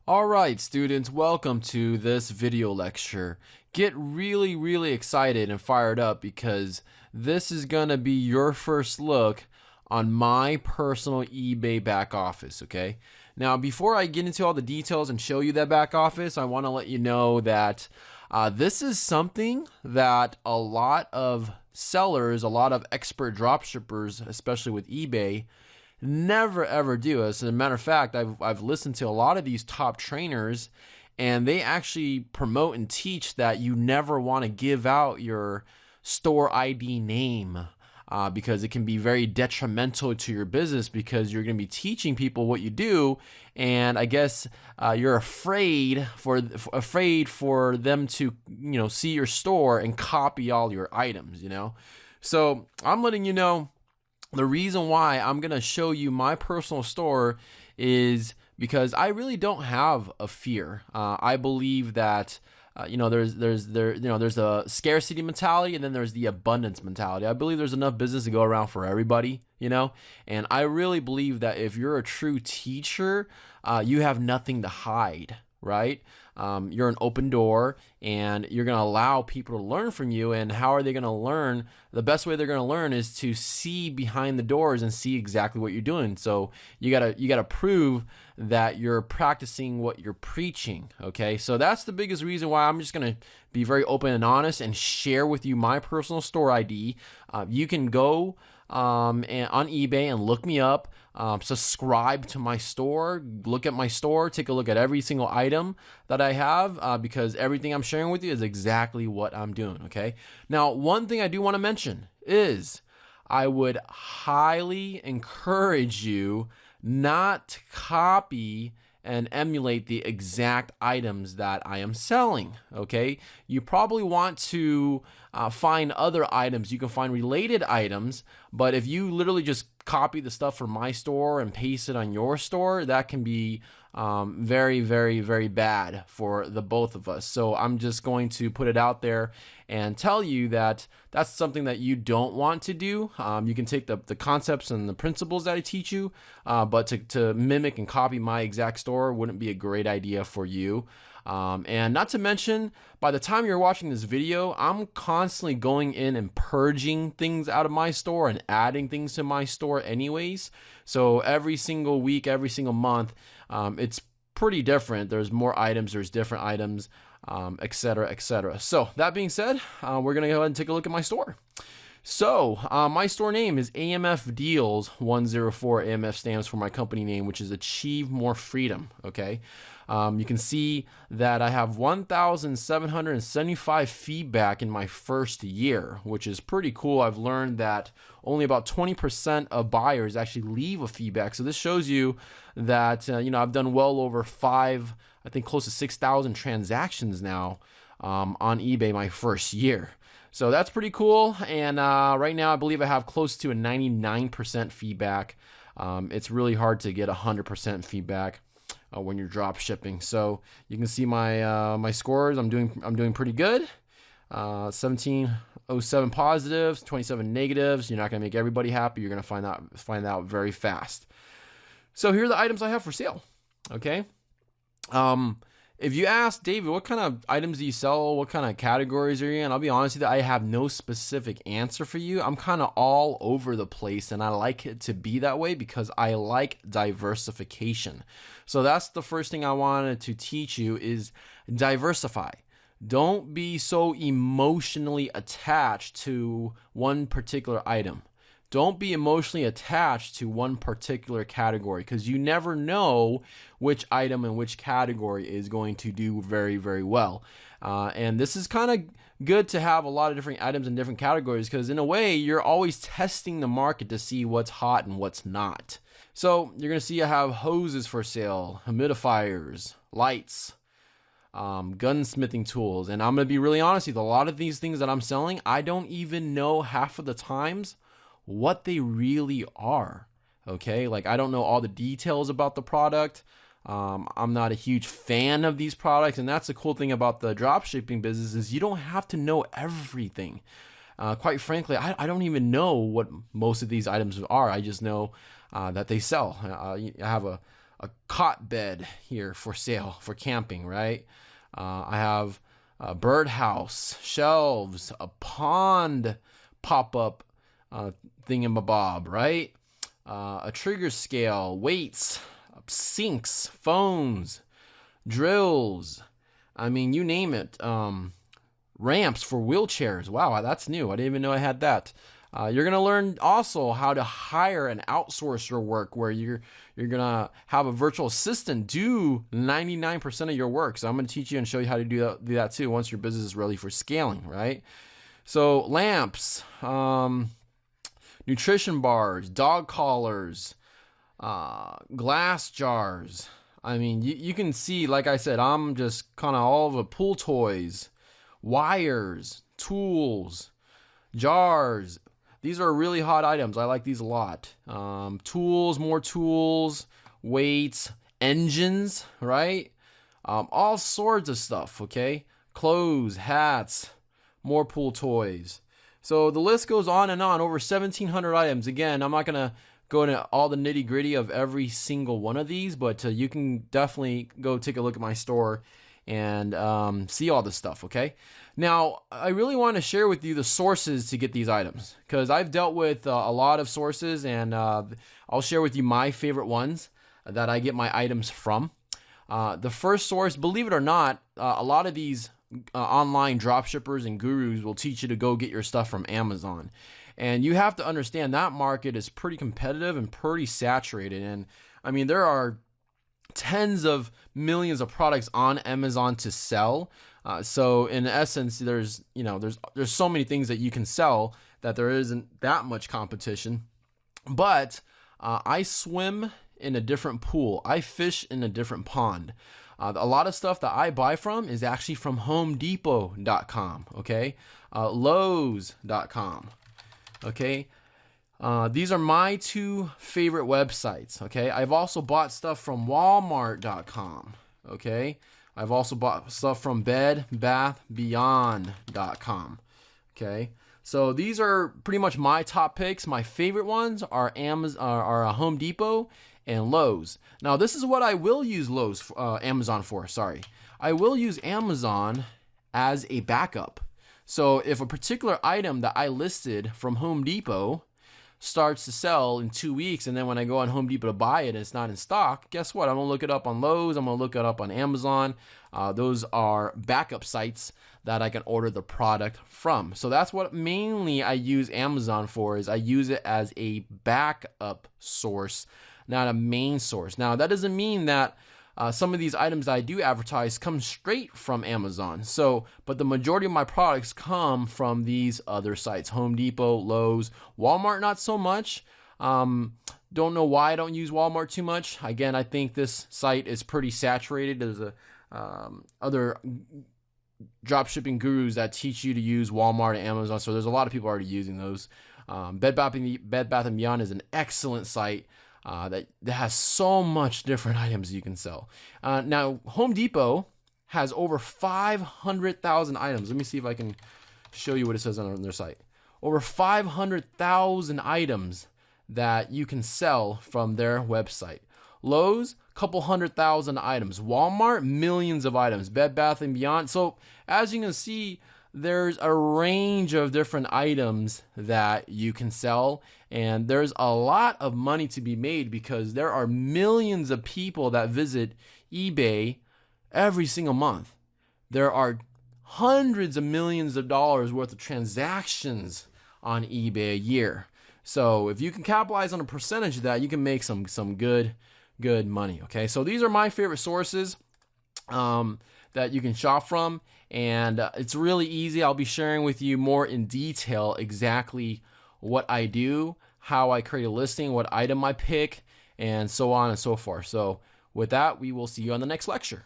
Alright students, welcome to this video lecture. Get really excited and fired up because this is going to be your first look on my personal eBay back office, okay? Now before I get into all the details and show you that back office, I want to let you know that this is something that a lot of sellers, a lot of expert dropshippers, especially with eBay, never ever do. As a matter of fact, I've listened to a lot of these top trainers, and they actually promote and teach that you never want to give out your store ID name because it can be very detrimental to your business because you're going to be teaching people what you do, and I guess you're afraid for them to see your store and copy all your items. So I'm letting you know. The reason why I'm going to show you my personal store is because I really don't have a fear. I believe that there's a scarcity mentality, and then there's the abundance mentality. I believe there's enough business to go around for everybody, and I really believe that if you're a true teacher, you have nothing to hide, right? You're an open door, and you're going to allow people to learn from you. And how are they going to learn? The best way they're going to learn is to see behind the doors and see exactly what you're doing. So you gotta prove that you're practicing what you're preaching. Okay, so that's the biggest reason why I'm just going to be very open and honest and share with you my personal store ID. You can go on eBay and look me up. Subscribe to my store, look at my store, take a look at every single item that I have, because everything I'm sharing with you is exactly what I'm doing. Okay. Now, one thing I do want to mention is I would highly encourage you not to copy and emulate the exact items that I am selling. Okay, you probably want to find other items. You can find related items, but if you literally just copy the stuff from my store and paste it on your store, that can be very bad for the both of us. So I'm just going to put it out there and tell you that that's something that you don't want to do. You can take the concepts and the principles that I teach you, but to mimic and copy my exact store wouldn't be a great idea for you. And not to mention, by the time you're watching this video, I'm constantly going in and purging things out of my store and adding things to my store anyways. So every single week, every single month, it's pretty different. There's more items, there's different items, etc. So that being said, we're going to go ahead and take a look at my store. So my store name is AMF Deals 104. AMF stands for my company name, which is Achieve More Freedom. Okay. You can see that I have 1,775 feedback in my first year, which is pretty cool. I've learned that only about 20% of buyers actually leave a feedback. So this shows you that, I've done well over I think close to 6,000 transactions now on eBay my first year. So that's pretty cool. And right now I believe I have close to a 99% feedback. It's really hard to get 100% feedback when you're drop shipping. So you can see my my scores. I'm doing pretty good. 1707 positives, 27 negatives. You're not going to make everybody happy. You're going to find out very fast. So here are the items I have for sale. Okay. If you ask David, what kind of items do you sell? What kind of categories are you in? I'll be honest with you, I have no specific answer for you. I'm kind of all over the place, and I like it to be that way because I like diversification. So that's the first thing I wanted to teach you is diversify. Don't be so emotionally attached to one particular item. Don't be emotionally attached to one particular category because you never know which item and which category is going to do very well. And this is kind of good to have a lot of different items in different categories because in a way you're always testing the market to see what's hot and what's not. So you're going to see I have hoses for sale, humidifiers, lights, gunsmithing tools. And I'm going to be really honest with you, a lot of these things that I'm selling, I don't even know half of the times what they really are. Okay, like I don't know all the details about the product. I'm not a huge fan of these products, and that's the cool thing about the dropshipping business is you don't have to know everything. Quite frankly, I don't even know what most of these items are. I just know that they sell. I have a cot bed here for sale for camping, right? I have a birdhouse, shelves, a pond pop-up thingamabob, right? A trigger scale, weights, sinks, phones, drills. I mean, you name it. Ramps for wheelchairs. Wow, that's new. I didn't even know I had that. You're gonna learn also how to hire and outsource your work, where you're gonna have a virtual assistant do 99% of your work. So I'm gonna teach you and show you how to do that too once your business is ready for scaling, right? So lamps, nutrition bars, dog collars, glass jars. I mean, you can see, like I said, I'm just kind of all the pool toys, wires, tools, jars. These are really hot items. I like these a lot. Tools, more tools, weights, engines, right? All sorts of stuff, okay? Clothes, hats, more pool toys. So the list goes on and on, over 1,700 items. Again, I'm not going to go into all the nitty gritty of every single one of these, but you can definitely go take a look at my store and see all this stuff, okay? Now, I really want to share with you the sources to get these items, because I've dealt with a lot of sources, and I'll share with you my favorite ones that I get my items from. The first source, believe it or not, a lot of these online dropshippers and gurus will teach you to go get your stuff from Amazon. And you have to understand that market is pretty competitive and pretty saturated. And I mean, there are tens of millions of products on Amazon to sell. So in essence, there's so many things that you can sell that there isn't that much competition. But I swim in a different pool. I fish in a different pond. A lot of stuff that I buy from is actually from HomeDepot.com, okay? Lowe's.com, okay? These are my two favorite websites, okay? I've also bought stuff from Walmart.com, okay? I've also bought stuff from BedBathBeyond.com, okay? So these are pretty much my top picks. My favorite ones are Home Depot and Lowe's. Now, this is what I will use Amazon for, sorry. I will use Amazon as a backup. So if a particular item that I listed from Home Depot starts to sell in 2 weeks, and then when I go on Home Depot to buy it and it's not in stock, guess what? I'm going to look it up on Lowe's. I'm going to look it up on Amazon. Those are backup sites that I can order the product from. So that's what mainly I use Amazon for, is I use it as a backup source, not a main source. Now, that doesn't mean that some of these items that I do advertise come straight from Amazon. But the majority of my products come from these other sites: Home Depot, Lowe's, Walmart, not so much. Don't know why I don't use Walmart too much. Again, I think this site is pretty saturated. There's other drop shipping gurus that teach you to use Walmart and Amazon, so there's a lot of people already using those. Bed Bath & Beyond is an excellent site that has so much different items you can sell. Now, Home Depot has over 500,000 items. Let me see if I can show you what it says on their site. Over 500,000 items that you can sell from their website. Lowe's, couple 100,000 items. Walmart, millions of items. Bed Bath & Beyond. So as you can see, there's a range of different items that you can sell, and there's a lot of money to be made because there are millions of people that visit eBay every single month. There are hundreds of millions of dollars worth of transactions on eBay a year. So if you can capitalize on a percentage of that, you can make some good money. Okay, so these are my favorite sources that you can shop from, and it's really easy. I'll be sharing with you more in detail exactly what I do, how I create a listing, what item I pick, and so on and so forth. So with that, we will see you on the next lecture.